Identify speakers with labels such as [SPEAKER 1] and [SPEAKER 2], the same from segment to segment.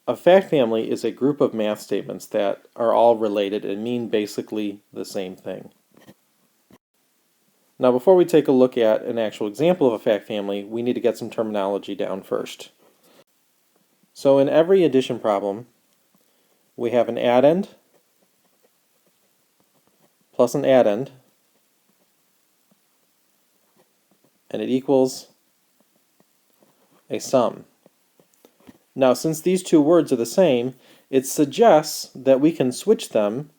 [SPEAKER 1] A fact family is a group of math statements that are all related and mean basically the same thing. Now, before we take a look at an actual example of a fact family, we need to get some terminology down first. So in every addition problem, we have an addend plus an addend, and it equals a sum. Now, since these two words are the same, it suggests that we can switch them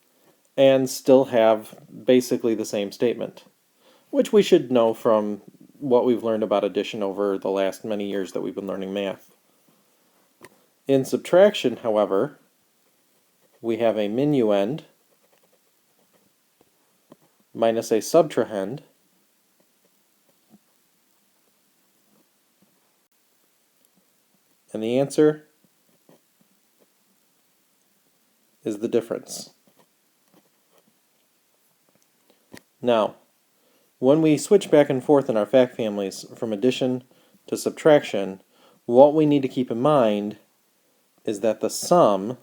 [SPEAKER 1] and still have basically the same statement, which we should know from what we've learned about addition over the last many years that we've been learning math. In subtraction, however, we have a minuend minus a subtrahend and the answer is the difference. Now, when we switch back and forth in our fact families from addition to subtraction, what we need to keep in mind is that the sum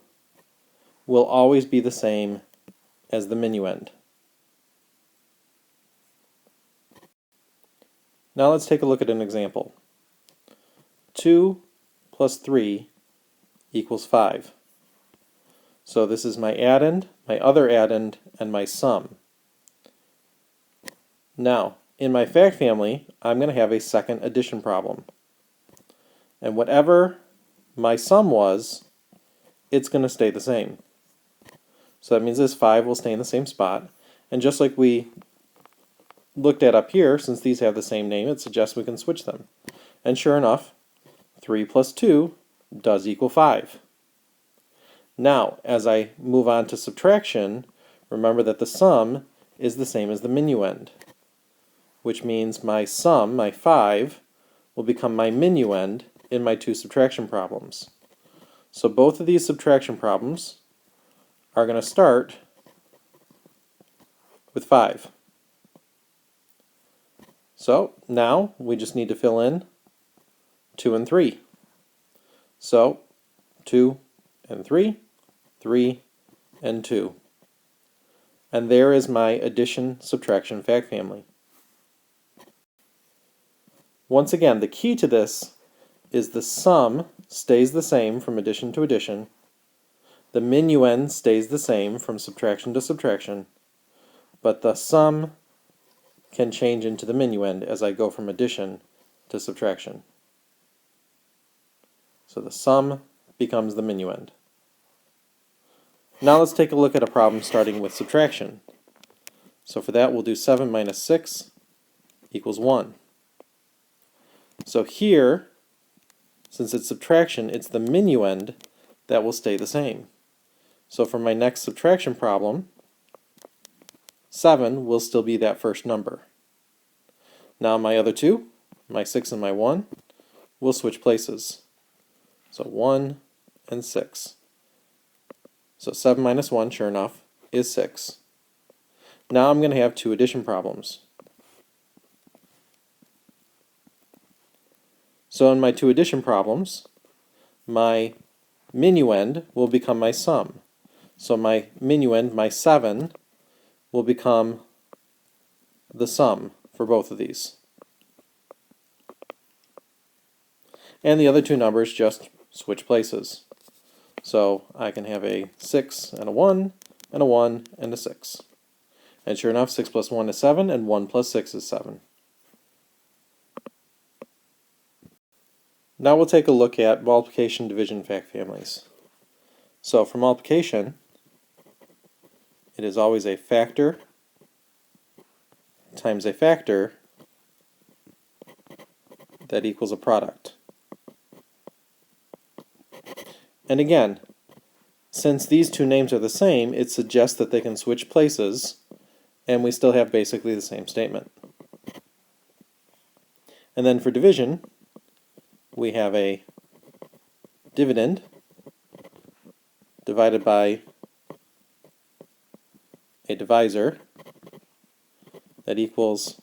[SPEAKER 1] will always be the same as the minuend. Now let's take a look at an example. 2 plus 3 equals 5. So this is my addend, my other addend, and my sum. Now, in my fact family, I'm going to have a second addition problem. And whatever my sum was, it's going to stay the same. So that means this 5 will stay in the same spot. And just like we looked at up here, since these have the same name, it suggests we can switch them. And sure enough, 3 plus 2 does equal 5. Now, as I move on to subtraction, remember that the sum is the same as the minuend, which means my sum, my 5, will become my minuend in my two subtraction problems. So both of these subtraction problems are going to start with 5. So now we just need to fill in 2 and 3. So 2 and 3, 3 and 2. And there is my addition subtraction fact family. Once again, the key to this is the sum stays the same from addition to addition. The minuend stays the same from subtraction to subtraction, but the sum can change into the minuend as I go from addition to subtraction. So the sum becomes the minuend. Now let's take a look at a problem starting with subtraction. So for that we'll do 7 minus 6 equals 1. So here, since it's subtraction, it's the minuend that will stay the same. So for my next subtraction problem, 7 will still be that first number. Now my other two, my 6 and my 1, will switch places. So 1 and 6. So 7 minus 1, sure enough, is 6. Now I'm going to have two addition problems. So in my two addition problems, my minuend will become my sum. So my minuend, my 7, will become the sum for both of these. And the other two numbers just switch places. So I can have a 6 and a 1, and a 1 and a 6. And sure enough, 6 plus 1 is 7, and 1 plus 6 is 7. Now we'll take a look at multiplication division fact families. So for multiplication, it is always a factor times a factor that equals a product. And again, since these two names are the same, it suggests that they can switch places, and we still have basically the same statement. And then for division, we have a dividend divided by a divisor that equals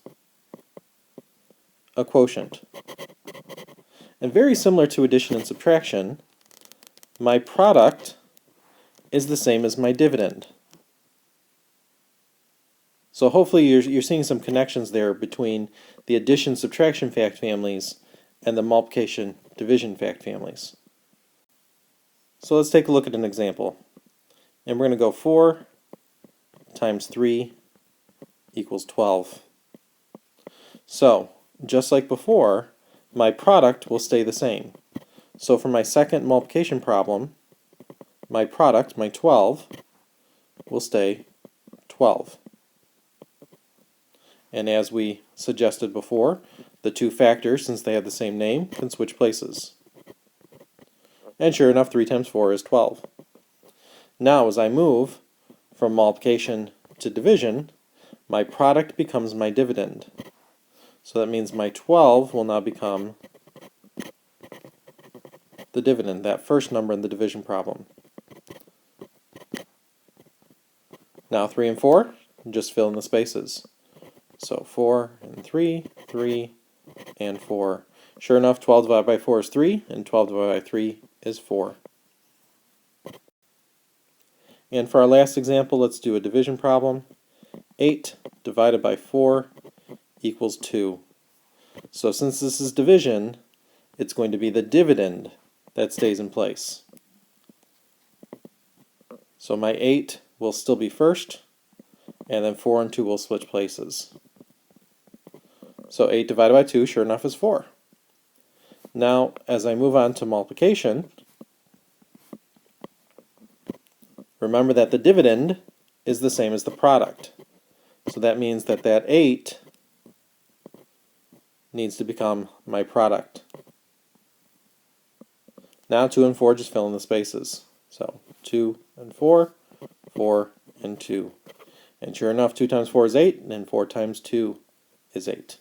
[SPEAKER 1] a quotient. And very similar to addition and subtraction, my product is the same as my dividend. So hopefully you're seeing some connections there between the addition-subtraction fact families and the multiplication-division fact families. So let's take a look at an example. And we're going to go 4 times 3 equals 12. So, just like before, my product will stay the same. So for my second multiplication problem, my product, my 12, will stay 12. And as we suggested before, the two factors, since they have the same name, can switch places. And sure enough, 3 times 4 is 12. Now, as I move from multiplication to division, my product becomes my dividend. So that means my 12 will now become the dividend, that first number in the division problem. Now 3 and 4, just fill in the spaces. So 4 and 3, 3 and 4. Sure enough, 12 divided by 4 is 3, and 12 divided by 3 is 4. And for our last example, let's do a division problem. 8 divided by 4 equals 2. So since this is division, it's going to be the dividend that stays in place. So my 8 will still be first, and then 4 and 2 will switch places. So 8 divided by 2, sure enough, is 4. Now, as I move on to multiplication, remember that the dividend is the same as the product. So that means that that 8 needs to become my product. Now 2 and 4 just fill in the spaces. So 2 and 4, 4 and 2. And sure enough, 2 times 4 is 8, and 4 times 2 is 8.